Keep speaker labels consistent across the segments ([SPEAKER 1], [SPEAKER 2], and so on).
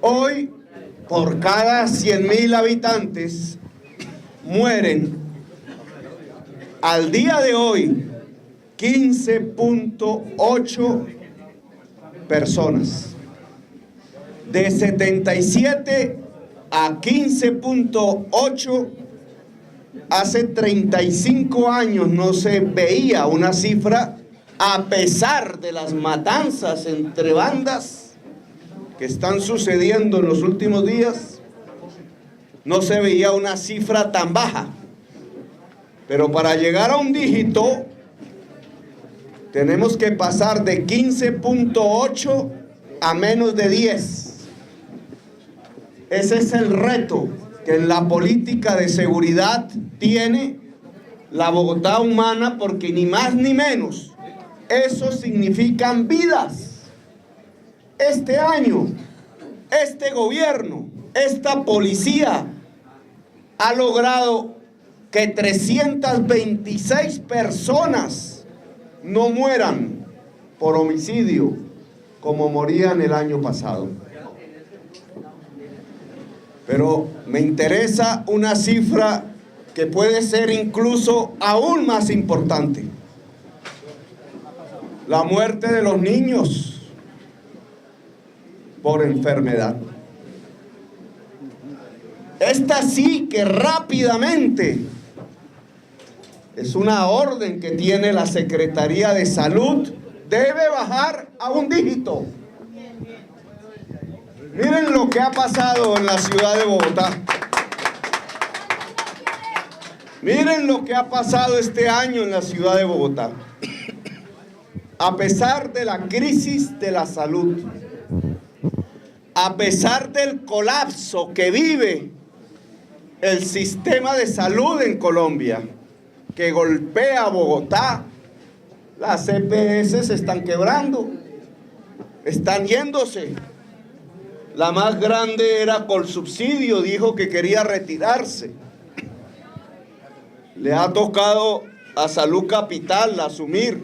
[SPEAKER 1] Hoy, por cada 100.000 habitantes, mueren al día de hoy 15.8 personas. De 77 a 15.8, hace 35 años no se veía una cifra, a pesar de las matanzas entre bandas que están sucediendo en los últimos días, no se veía una cifra tan baja. Pero para llegar a un dígito, tenemos que pasar de 15.8 a menos de 10. Ese es el reto que en la política de seguridad tiene la Bogotá humana, porque ni más ni menos, eso significan vidas. Este año, este gobierno, esta policía ha logrado que 326 personas no mueran por homicidio como morían el año pasado. Pero me interesa una cifra que puede ser incluso aún más importante: la muerte de los niños por enfermedad. Esta sí que rápidamente es una orden que tiene la Secretaría de Salud, debe bajar a un dígito. Miren lo que ha pasado en la ciudad de Bogotá. Miren lo que ha pasado este año en la ciudad de Bogotá. A pesar de la crisis de la salud, a pesar del colapso que vive el sistema de salud en Colombia, que golpea a Bogotá, las EPS se están quebrando, están yéndose. La más grande era Colsubsidio, dijo que quería retirarse. Le ha tocado a Salud Capital asumir.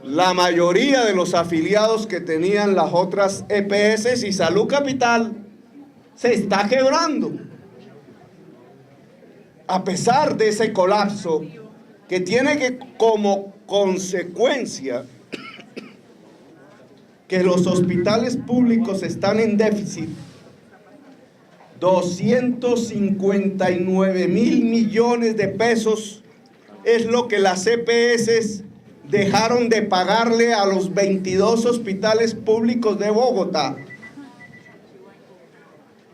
[SPEAKER 1] La mayoría de los afiliados que tenían las otras EPS, y Salud Capital se está quebrando. A pesar de ese colapso que tiene que como consecuencia que los hospitales públicos están en déficit, 259.000 millones de pesos es lo que las EPS dejaron de pagarle a los 22 hospitales públicos de Bogotá,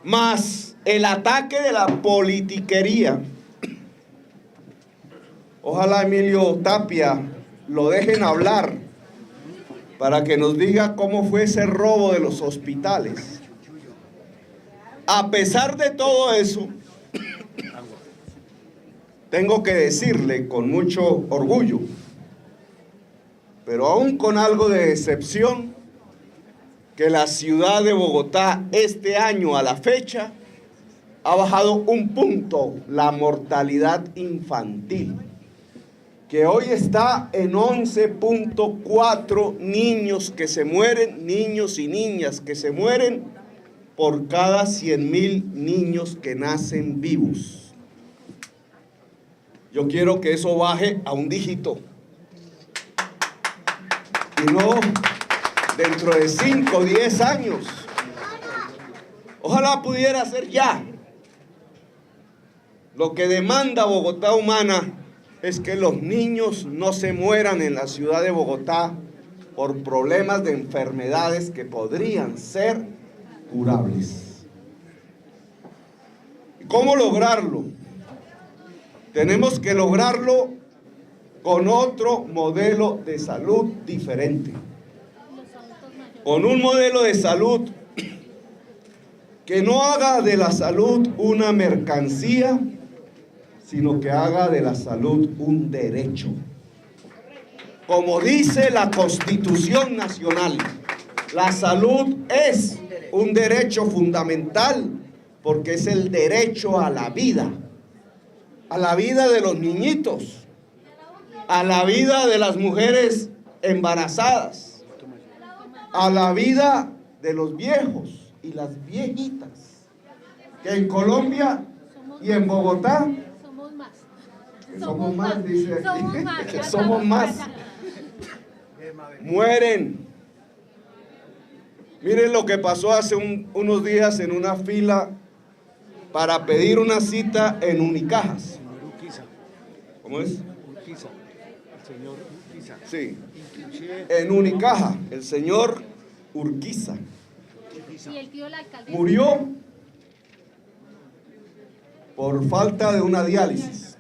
[SPEAKER 1] más el ataque de la politiquería. Ojalá Emilio Tapia lo dejen hablar para que nos diga cómo fue ese robo de los hospitales. A pesar de todo eso, tengo que decirle con mucho orgullo, pero aún con algo de decepción, que la ciudad de Bogotá este año a la fecha ha bajado un punto la mortalidad infantil, que hoy está en 11.4 niños que se mueren, niños y niñas que se mueren por cada 100.000 niños que nacen vivos. Yo quiero que eso baje a un dígito. Y no dentro de 5 o 10 años. Ojalá pudiera ser ya. Lo que demanda Bogotá humana es que los niños no se mueran en la ciudad de Bogotá por problemas de enfermedades que podrían ser curables. ¿Cómo lograrlo? Tenemos que lograrlo con otro modelo de salud diferente. Con un modelo de salud que no haga de la salud una mercancía, sino que haga de la salud un derecho. Como dice la Constitución Nacional, la salud es un derecho fundamental porque es el derecho a la vida de los niñitos, a la vida de las mujeres embarazadas, a la vida de los viejos y las viejitas, que en Colombia y en Bogotá
[SPEAKER 2] somos más.
[SPEAKER 1] Somos más, dice aquí.
[SPEAKER 2] Somos más.
[SPEAKER 1] Que somos más. Mueren. Miren lo que pasó hace unos días en una fila para pedir una cita en Unicajas. ¿Cómo es?
[SPEAKER 3] Urquiza, el señor Urquiza.
[SPEAKER 1] Sí.
[SPEAKER 3] Inclusive,
[SPEAKER 1] En Unicaja, el señor Urquiza
[SPEAKER 2] Y el tío de la alcaldesa.
[SPEAKER 1] murió por falta de una diálisis.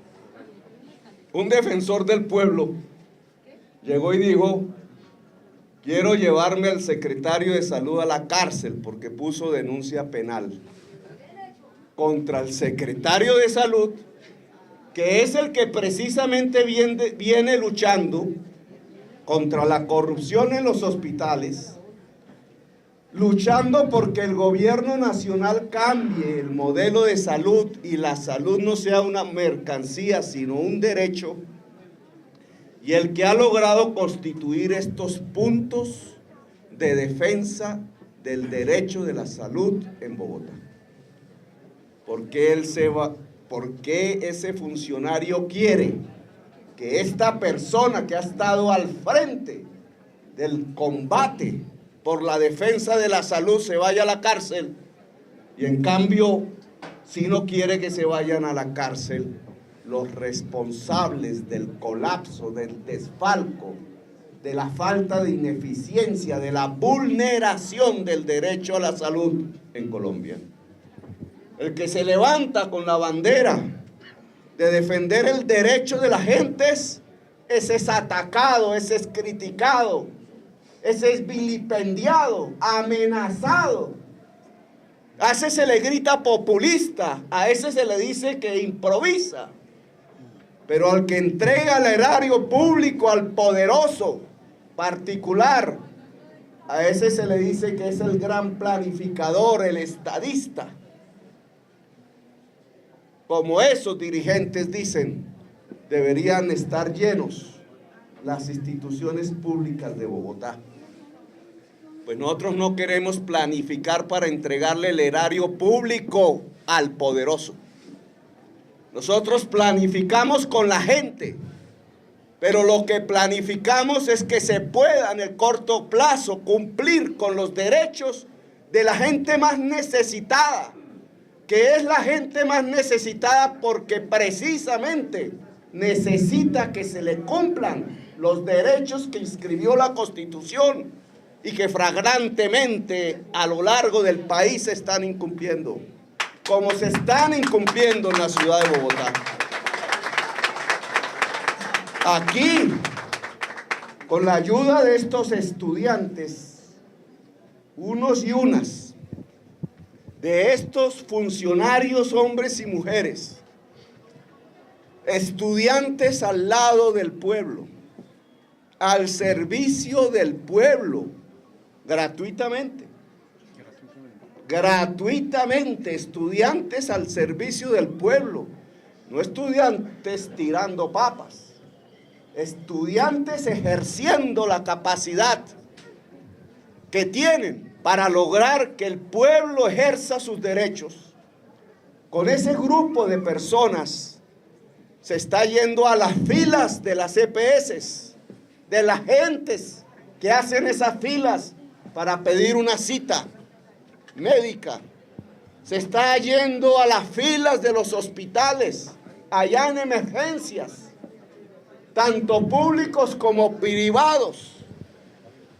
[SPEAKER 1] Un defensor del pueblo llegó y dijo: quiero llevarme al secretario de salud a la cárcel porque puso denuncia penal contra el secretario de salud, que es el que precisamente viene luchando contra la corrupción en los hospitales, luchando porque el gobierno nacional cambie el modelo de salud y la salud no sea una mercancía, sino un derecho, y el que ha logrado constituir estos puntos de defensa del derecho de la salud en Bogotá. ¿Por qué ese funcionario quiere que esta persona que ha estado al frente del combate por la defensa de la salud se vaya a la cárcel? Y en cambio, si no quiere que se vayan a la cárcel los responsables del colapso, del desfalco, de la falta de ineficiencia, de la vulneración del derecho a la salud en Colombia. El que se levanta con la bandera de defender el derecho de las gentes, ese es atacado, ese es criticado, ese es vilipendiado, amenazado. A ese se le grita populista, a ese se le dice que improvisa. Pero al que entrega el erario público al poderoso particular, a ese se le dice que es el gran planificador, el estadista. Como esos dirigentes dicen, deberían estar llenos las instituciones públicas de Bogotá. Pues nosotros no queremos planificar para entregarle el erario público al poderoso. Nosotros planificamos con la gente, pero lo que planificamos es que se pueda en el corto plazo cumplir con los derechos de la gente más necesitada, que es la gente más necesitada porque precisamente necesita que se le cumplan los derechos que inscribió la Constitución y que flagrantemente a lo largo del país se están incumpliendo, como se están incumpliendo en la ciudad de Bogotá. Aquí, con la ayuda de estos estudiantes, unos y unas, de estos funcionarios, hombres y mujeres, estudiantes al lado del pueblo, al servicio del pueblo, gratuitamente, estudiantes al servicio del pueblo, no estudiantes tirando papas, estudiantes ejerciendo la capacidad que tienen para lograr que el pueblo ejerza sus derechos. Con ese grupo de personas se está yendo a las filas de las EPS, de las gentes que hacen esas filas para pedir una cita médica. Se está yendo a las filas de los hospitales, allá en emergencias, tanto públicos como privados.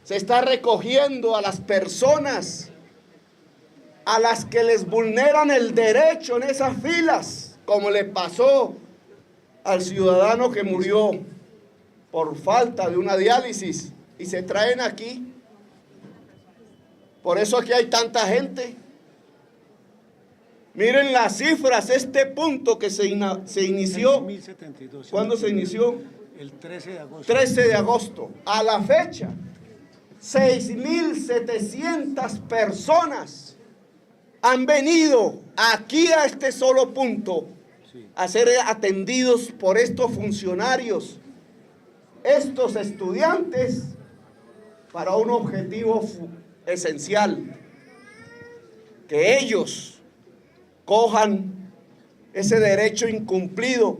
[SPEAKER 1] Se está recogiendo a las personas a las que les vulneran el derecho en esas filas, como le pasó al ciudadano que murió por falta de una diálisis, y se traen aquí. Por eso aquí hay tanta gente. Miren las cifras, este punto que se inició.
[SPEAKER 3] 1072.
[SPEAKER 1] ¿Cuándo se inició?
[SPEAKER 3] El 13 de agosto.
[SPEAKER 1] 13 de agosto. A la fecha, 6.700 personas han venido aquí a este solo punto a ser atendidos por estos funcionarios, estos estudiantes, para un objetivo esencial: que ellos cojan ese derecho incumplido,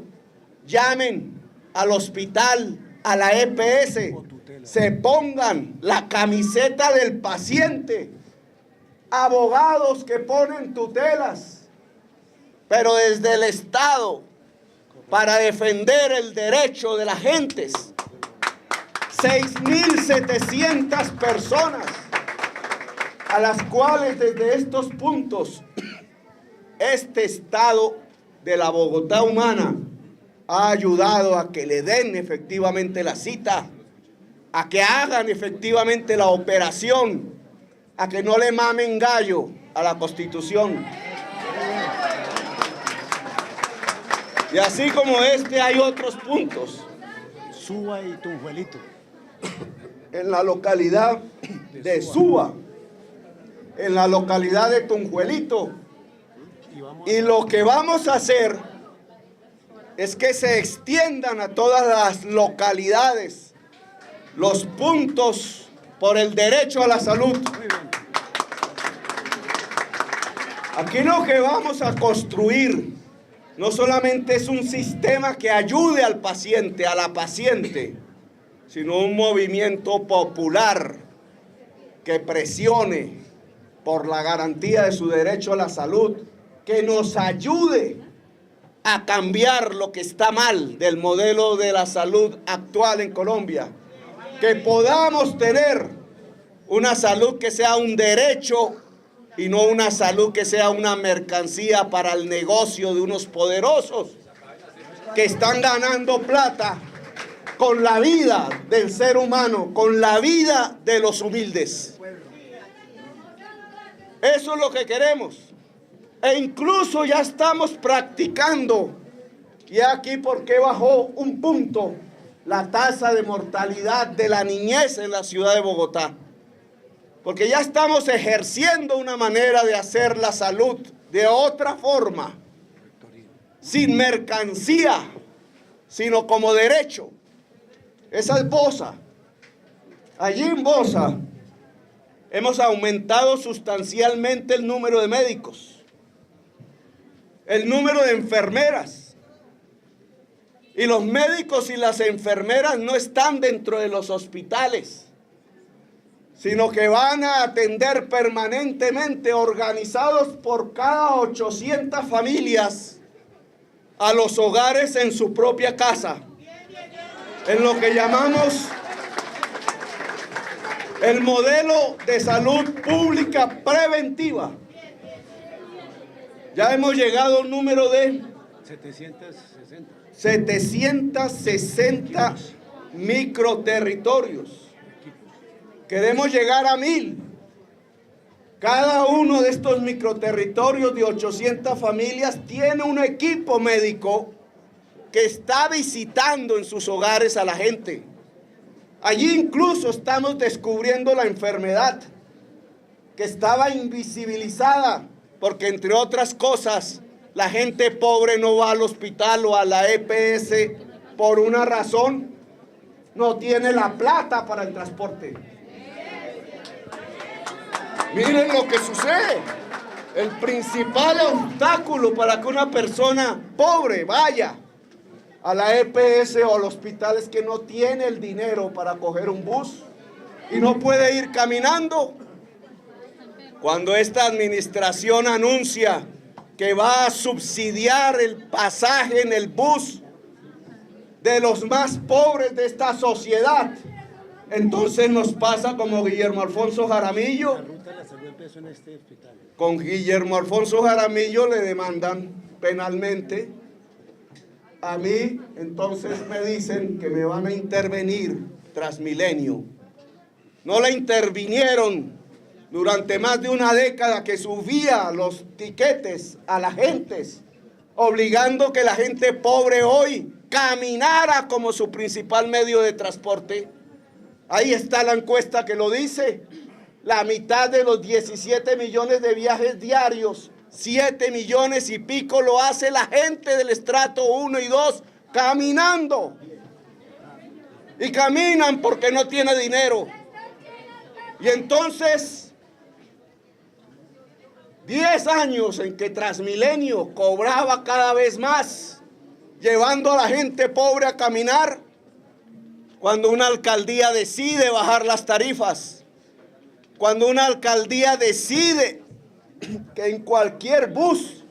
[SPEAKER 1] llamen al hospital, a la EPS, se pongan la camiseta del paciente, abogados que ponen tutelas, pero desde el Estado, para defender el derecho de las gentes. 6.700 personas a las cuales desde estos puntos este Estado de la Bogotá humana ha ayudado a que le den efectivamente la cita, a que hagan efectivamente la operación, a que no le mamen gallo a la Constitución. Y así como este hay otros puntos.
[SPEAKER 3] Suba y Tunjuelito.
[SPEAKER 1] En la localidad de Suba, en la localidad de Tunjuelito. Y lo que vamos a hacer es que se extiendan a todas las localidades los puntos por el derecho a la salud. Aquí lo que vamos a construir no solamente es un sistema que ayude al paciente, a la paciente, sino un movimiento popular que presione por la garantía de su derecho a la salud, que nos ayude a cambiar lo que está mal del modelo de la salud actual en Colombia, que podamos tener una salud que sea un derecho y no una salud que sea una mercancía para el negocio de unos poderosos que están ganando plata con la vida del ser humano, con la vida de los humildes. Eso es lo que queremos. E incluso ya estamos practicando, y aquí por qué bajó un punto la tasa de mortalidad de la niñez en la ciudad de Bogotá. Porque ya estamos ejerciendo una manera de hacer la salud de otra forma, sin mercancía, sino como derecho. Esa es Bosa. Allí en Bosa hemos aumentado sustancialmente el número de médicos, el número de enfermeras. Y los médicos y las enfermeras no están dentro de los hospitales, sino que van a atender permanentemente, organizados por cada 800 familias, a los hogares en su propia casa, en lo que llamamos el modelo de salud pública preventiva. Ya hemos llegado a un número de 760 microterritorios. Queremos llegar a 1000. Cada uno de estos microterritorios de 800 familias tiene un equipo médico que está visitando en sus hogares a la gente. Allí incluso estamos descubriendo la enfermedad que estaba invisibilizada, porque entre otras cosas, la gente pobre no va al hospital o a la EPS por una razón: no tiene la plata para el transporte. Miren lo que sucede. El principal obstáculo para que una persona pobre vaya a la EPS o al hospital es que no tiene el dinero para coger un bus y no puede ir caminando. Cuando esta administración anuncia que va a subsidiar el pasaje en el bus de los más pobres de esta sociedad, entonces nos pasa como Guillermo Alfonso Jaramillo. Con Guillermo Alfonso Jaramillo le demandan penalmente. A mí entonces me dicen que me van a intervenir Transmilenio. No la intervinieron durante más de una década, que subía los tiquetes a la gente, obligando que la gente pobre hoy caminara como su principal medio de transporte. Ahí está la encuesta que lo dice. La mitad de los 17 millones de viajes diarios, 7 millones y pico lo hace la gente del estrato 1 y 2 caminando. Y caminan porque no tiene dinero. Y entonces 10 años en que Transmilenio cobraba cada vez más, llevando a la gente pobre a caminar, cuando una alcaldía decide bajar las tarifas, cuando una alcaldía decide que en cualquier bus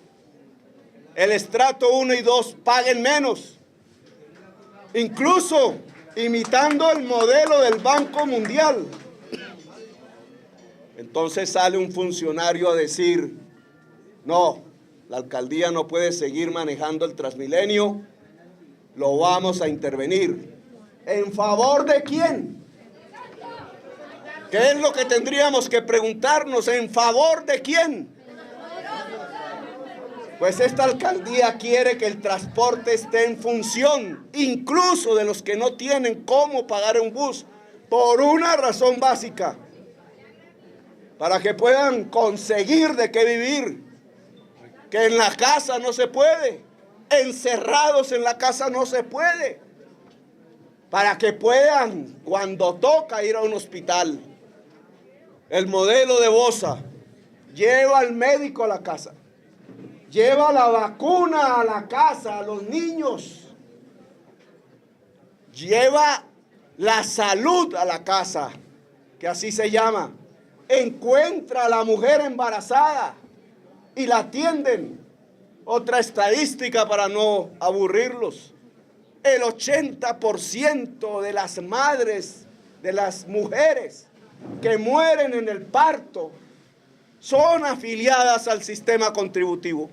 [SPEAKER 1] el estrato 1 y 2 paguen menos, incluso imitando el modelo del Banco Mundial. Entonces sale un funcionario a decir, no, la alcaldía no puede seguir manejando el Transmilenio, lo vamos a intervenir. ¿En favor de quién? ¿Qué es lo que tendríamos que preguntarnos? ¿En favor de quién? Pues esta alcaldía quiere que el transporte esté en función, incluso de los que no tienen cómo pagar un bus, por una razón básica, para que puedan conseguir de qué vivir, que en la casa no se puede, encerrados en la casa no se puede, para que puedan, cuando toca ir a un hospital. El modelo de Bosa lleva al médico a la casa, lleva la vacuna a la casa, a los niños, lleva la salud a la casa, que así se llama. Encuentra a la mujer embarazada y la atienden. Otra estadística para no aburrirlos: el 80% de las madres, de las mujeres que mueren en el parto, son afiliadas al sistema contributivo,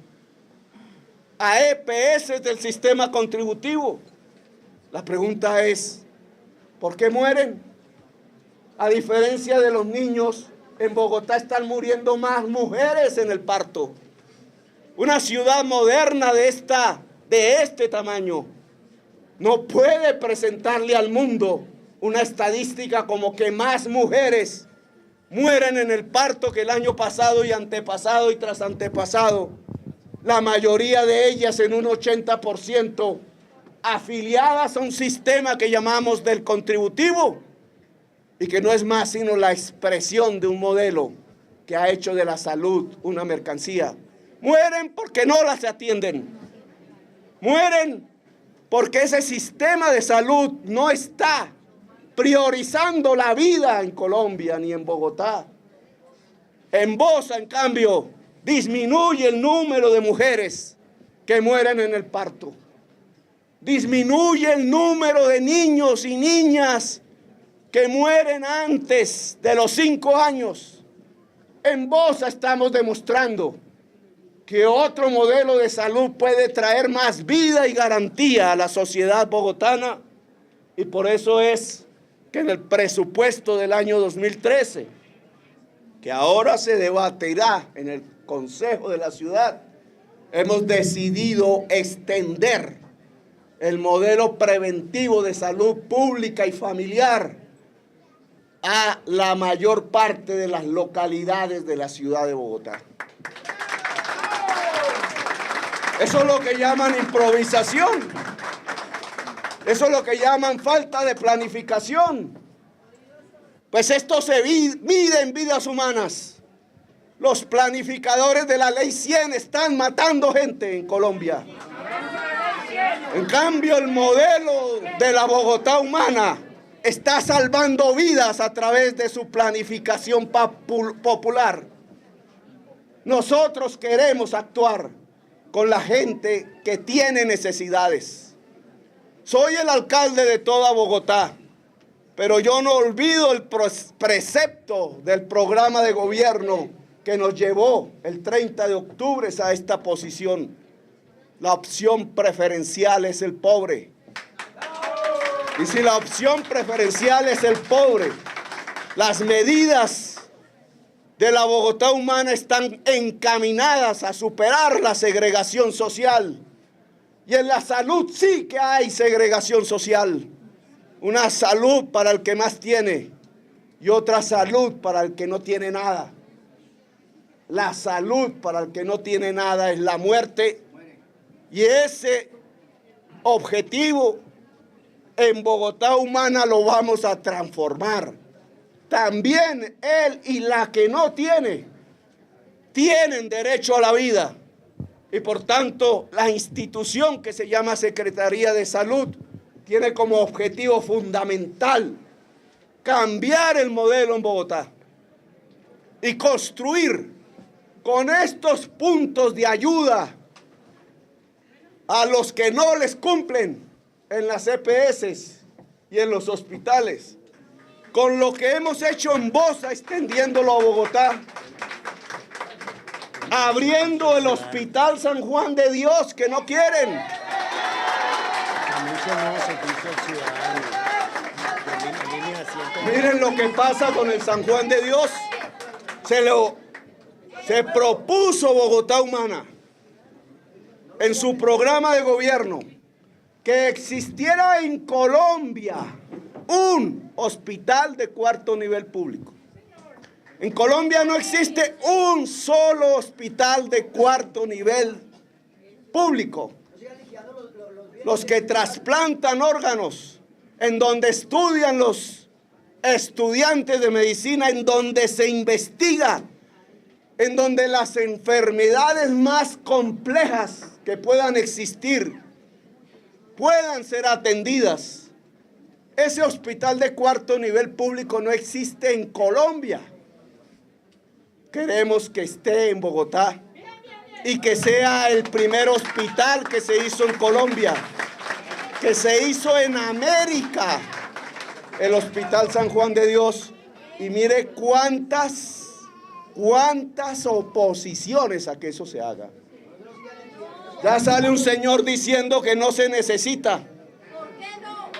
[SPEAKER 1] a EPS del sistema contributivo. La pregunta es, ¿por qué mueren? A diferencia de los niños, en Bogotá están muriendo más mujeres en el parto. Una ciudad moderna de este tamaño no puede presentarle al mundo una estadística como que más mujeres mueren en el parto que el año pasado y antepasado y tras antepasado. La mayoría de ellas, en un 80%, afiliadas a un sistema que llamamos del contributivo, y que no es más sino la expresión de un modelo que ha hecho de la salud una mercancía. Mueren porque no las atienden. Mueren porque ese sistema de salud no está priorizando la vida en Colombia ni en Bogotá. En Bosa, en cambio, disminuye el número de mujeres que mueren en el parto. Disminuye el número de niños y niñas que mueren antes de los 5 años. En Bosa estamos demostrando que otro modelo de salud puede traer más vida y garantía a la sociedad bogotana, y por eso es que en el presupuesto del año 2013, que ahora se debatirá en el Consejo de la Ciudad, hemos decidido extender el modelo preventivo de salud pública y familiar a la mayor parte de las localidades de la ciudad de Bogotá. Eso es lo que llaman improvisación. Eso es lo que llaman falta de planificación. Pues esto se mide en vidas humanas. Los planificadores de la Ley 100 están matando gente en Colombia. En cambio, el modelo de la Bogotá humana está salvando vidas a través de su planificación popular. Nosotros queremos actuar con la gente que tiene necesidades. Soy el alcalde de toda Bogotá, pero yo no olvido el precepto del programa de gobierno que nos llevó el 30 de octubre a esta posición. La opción preferencial es el pobre. Y si la opción preferencial es el pobre, las medidas de la Bogotá humana están encaminadas a superar la segregación social. Y en la salud sí que hay segregación social. Una salud para el que más tiene y otra salud para el que no tiene nada. La salud para el que no tiene nada es la muerte. Y ese objetivo en Bogotá humana lo vamos a transformar. También él y la que no tiene tienen derecho a la vida. Y por tanto, la institución que se llama Secretaría de Salud tiene como objetivo fundamental cambiar el modelo en Bogotá y construir con estos puntos de ayuda a los que no les cumplen en las EPS y en los hospitales, con lo que hemos hecho en Bosa, extendiéndolo a Bogotá, abriendo el Hospital San Juan de Dios, que no quieren. Miren lo que pasa con el San Juan de Dios. Se propuso Bogotá Humana en su programa de gobierno que existiera en Colombia un hospital de cuarto nivel público. En Colombia no existe un solo hospital de cuarto nivel público. Los que trasplantan órganos, en donde estudian los estudiantes de medicina, en donde se investiga, en donde las enfermedades más complejas que puedan existir puedan ser atendidas. Ese hospital de cuarto nivel público no existe en Colombia. Queremos que esté en Bogotá y que sea el primer hospital que se hizo en Colombia, que se hizo en América, el Hospital San Juan de Dios. Y mire cuántas oposiciones a que eso se haga. Ya sale un señor diciendo que no se necesita.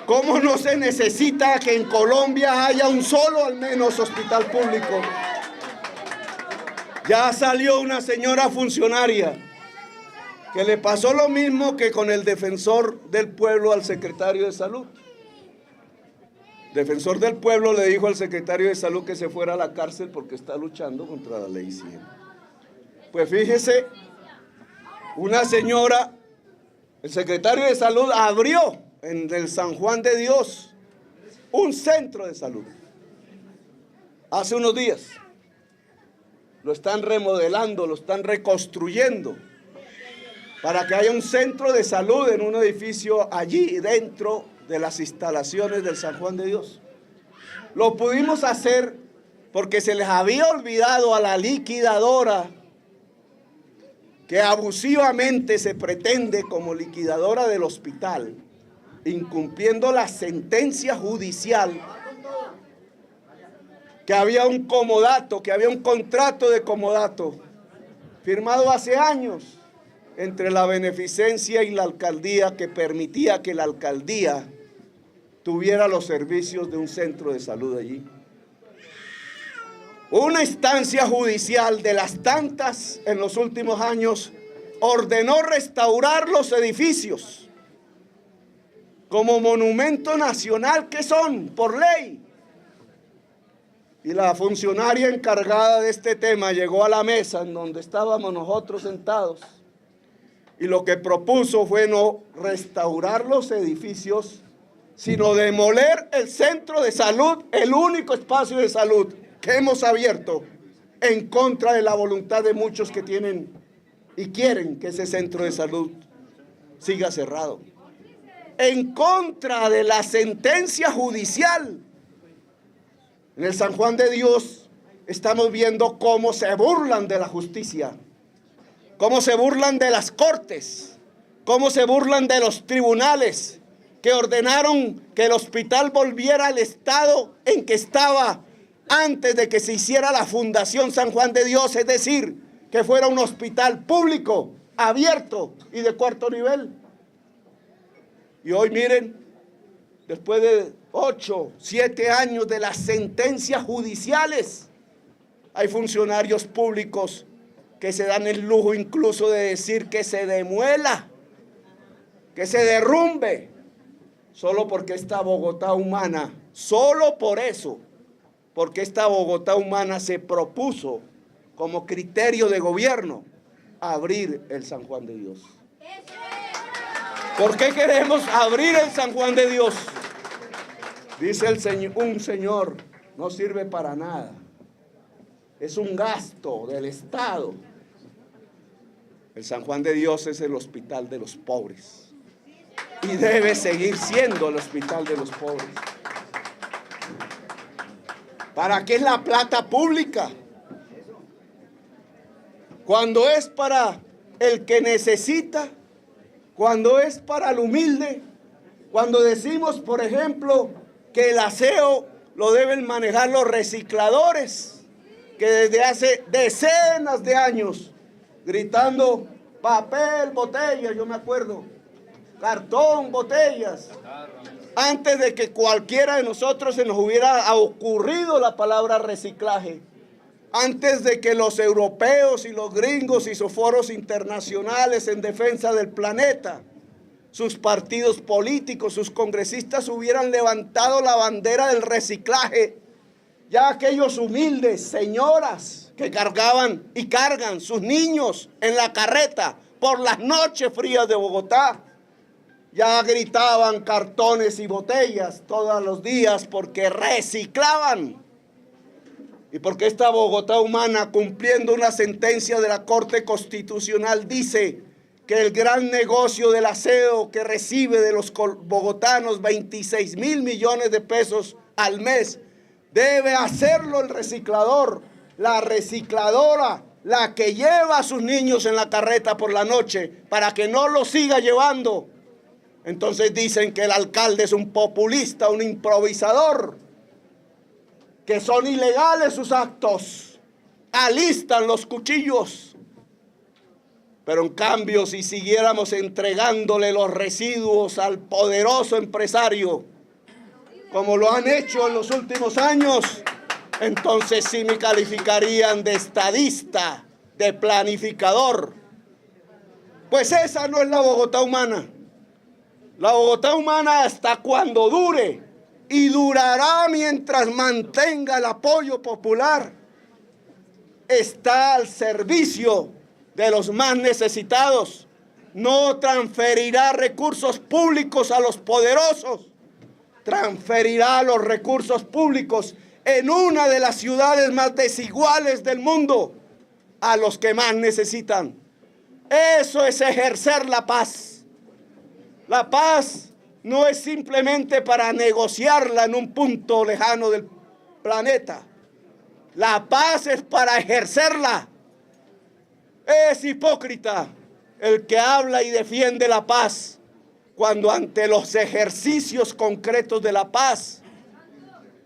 [SPEAKER 1] ¿Cómo no se necesita que en Colombia haya un solo al menos hospital público? Ya salió una señora funcionaria que le pasó lo mismo que con el defensor del pueblo al secretario de salud. Defensor del pueblo le dijo al secretario de salud que se fuera a la cárcel porque está luchando contra la ley 100. Pues fíjese, una señora, el secretario de salud abrió en el San Juan de Dios un centro de salud hace unos días. Lo están remodelando, lo están reconstruyendo para que haya un centro de salud en un edificio allí dentro de las instalaciones del San Juan de Dios. Lo pudimos hacer porque se les había olvidado a la liquidadora, que abusivamente se pretende como liquidadora del hospital, incumpliendo la sentencia judicial, que había un comodato, que había un contrato de comodato firmado hace años entre la beneficencia y la alcaldía, que permitía que la alcaldía tuviera los servicios de un centro de salud allí. Una instancia judicial de las tantas en los últimos años ordenó restaurar los edificios como monumento nacional que son por ley. Y la funcionaria encargada de este tema llegó a la mesa en donde estábamos nosotros sentados, y lo que propuso fue no restaurar los edificios, sino demoler el centro de salud, el único espacio de salud que hemos abierto, en contra de la voluntad de muchos que tienen y quieren que ese centro de salud siga cerrado, en contra de la sentencia judicial. En el San Juan de Dios estamos viendo cómo se burlan de la justicia, cómo se burlan de las cortes, cómo se burlan de los tribunales que ordenaron que el hospital volviera al estado en que estaba antes de que se hiciera la Fundación San Juan de Dios, es decir, que fuera un hospital público, abierto y de cuarto nivel. Y hoy miren, después de 8, 7 años de las sentencias judiciales, hay funcionarios públicos que se dan el lujo incluso de decir que se demuela, que se derrumbe, solo porque esta Bogotá humana, solo por eso, porque esta Bogotá humana se propuso como criterio de gobierno abrir el San Juan de Dios. ¿Por qué queremos abrir el San Juan de Dios? Dice un señor, no sirve para nada. es un gasto del Estado. El San Juan de Dios es el hospital de los pobres y debe seguir siendo el hospital de los pobres. ¿Para qué es la plata pública? Cuando es para el que necesita, cuando es para el humilde, cuando decimos, por ejemplo, que el aseo lo deben manejar los recicladores, que desde hace decenas de años, gritando papel, botellas, yo me acuerdo, cartón, botellas, antes de que cualquiera de nosotros se nos hubiera ocurrido la palabra reciclaje, antes de que los europeos y los gringos y sus foros internacionales en defensa del planeta, sus partidos políticos, sus congresistas hubieran levantado la bandera del reciclaje, ya aquellos humildes señoras que cargaban y cargan sus niños en la carreta por las noches frías de Bogotá, ya gritaban cartones y botellas todos los días porque reciclaban. Y porque esta Bogotá humana, cumpliendo una sentencia de la Corte Constitucional, dice que el gran negocio del aseo que recibe de los bogotanos 26.000 millones de pesos al mes, debe hacerlo el reciclador, la recicladora, la que lleva a sus niños en la carreta por la noche para que no los siga llevando. Entonces dicen que el alcalde es un populista, un improvisador, que son ilegales sus actos, alistan los cuchillos. Pero en cambio, si siguiéramos entregándole los residuos al poderoso empresario, como lo han hecho en los últimos años, entonces sí me calificarían de estadista, de planificador. Pues esa no es la Bogotá humana. La Bogotá humana hasta cuando dure, y durará mientras mantenga el apoyo popular, está al servicio de los más necesitados. No transferirá recursos públicos a los poderosos, transferirá los recursos públicos en una de las ciudades más desiguales del mundo a los que más necesitan. Eso es ejercer la paz. La paz no es simplemente para negociarla en un punto lejano del planeta. La paz es para ejercerla. Es hipócrita el que habla y defiende la paz cuando ante los ejercicios concretos de la paz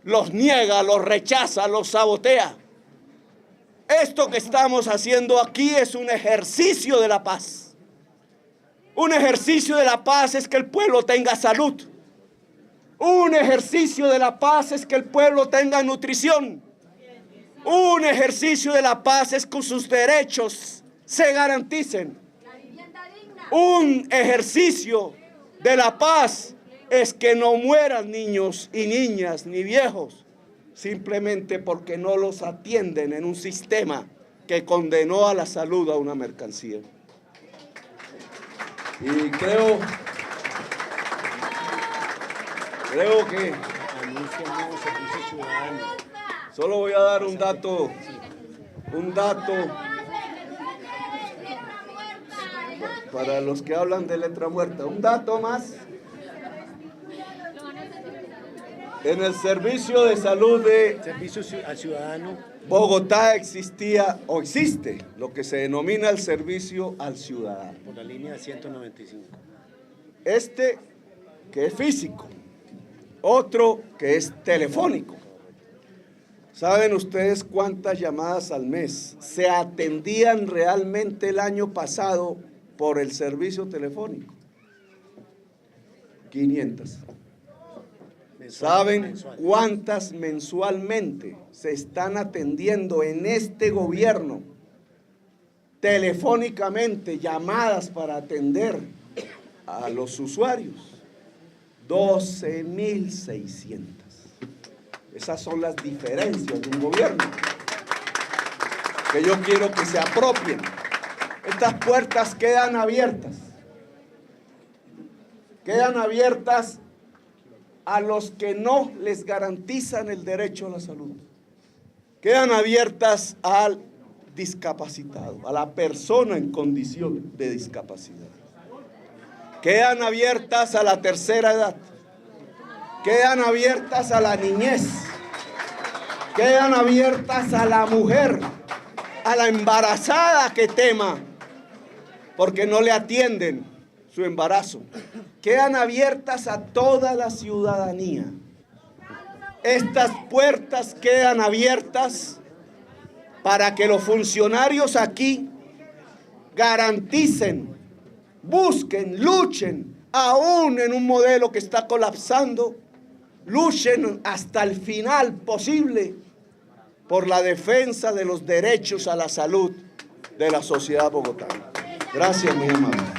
[SPEAKER 1] los niega, los rechaza, los sabotea. Esto que estamos haciendo aquí es un ejercicio de la paz. Un ejercicio de la paz es que el pueblo tenga salud. Un ejercicio de la paz es que el pueblo tenga nutrición. Un ejercicio de la paz es que sus derechos se garanticen. Un ejercicio de la paz es que no mueran niños y niñas ni viejos simplemente porque no los atienden en un sistema que condenó a la salud a una mercancía. Y creo que solo voy a dar un dato para los que hablan de letra muerta, un dato más. En el servicio de salud de
[SPEAKER 3] Servicio al ciudadano.
[SPEAKER 1] Bogotá existía o existe lo que se denomina el servicio al ciudadano.
[SPEAKER 3] Por la línea 195.
[SPEAKER 1] Este que es físico, otro que es telefónico. ¿Saben ustedes cuántas llamadas al mes se atendían realmente el año pasado por el servicio telefónico? 500. ¿Saben cuántas mensualmente se están atendiendo en este gobierno telefónicamente, llamadas para atender a los usuarios? 12.600. Esas son las diferencias de un gobierno que yo quiero que se apropien. Estas puertas quedan abiertas a los que no les garantizan el derecho a la salud. quedan abiertas al discapacitado, a la persona en condición de discapacidad. Quedan abiertas a la tercera edad. Quedan abiertas a la niñez. Quedan abiertas a la mujer, a la embarazada que tema porque no le atienden su embarazo. Quedan abiertas a toda la ciudadanía. Estas puertas quedan abiertas para que los funcionarios aquí garanticen, busquen, luchen, aún en un modelo que está colapsando, luchen hasta el final posible por la defensa de los derechos a la salud de la sociedad bogotana. Gracias, muy amable.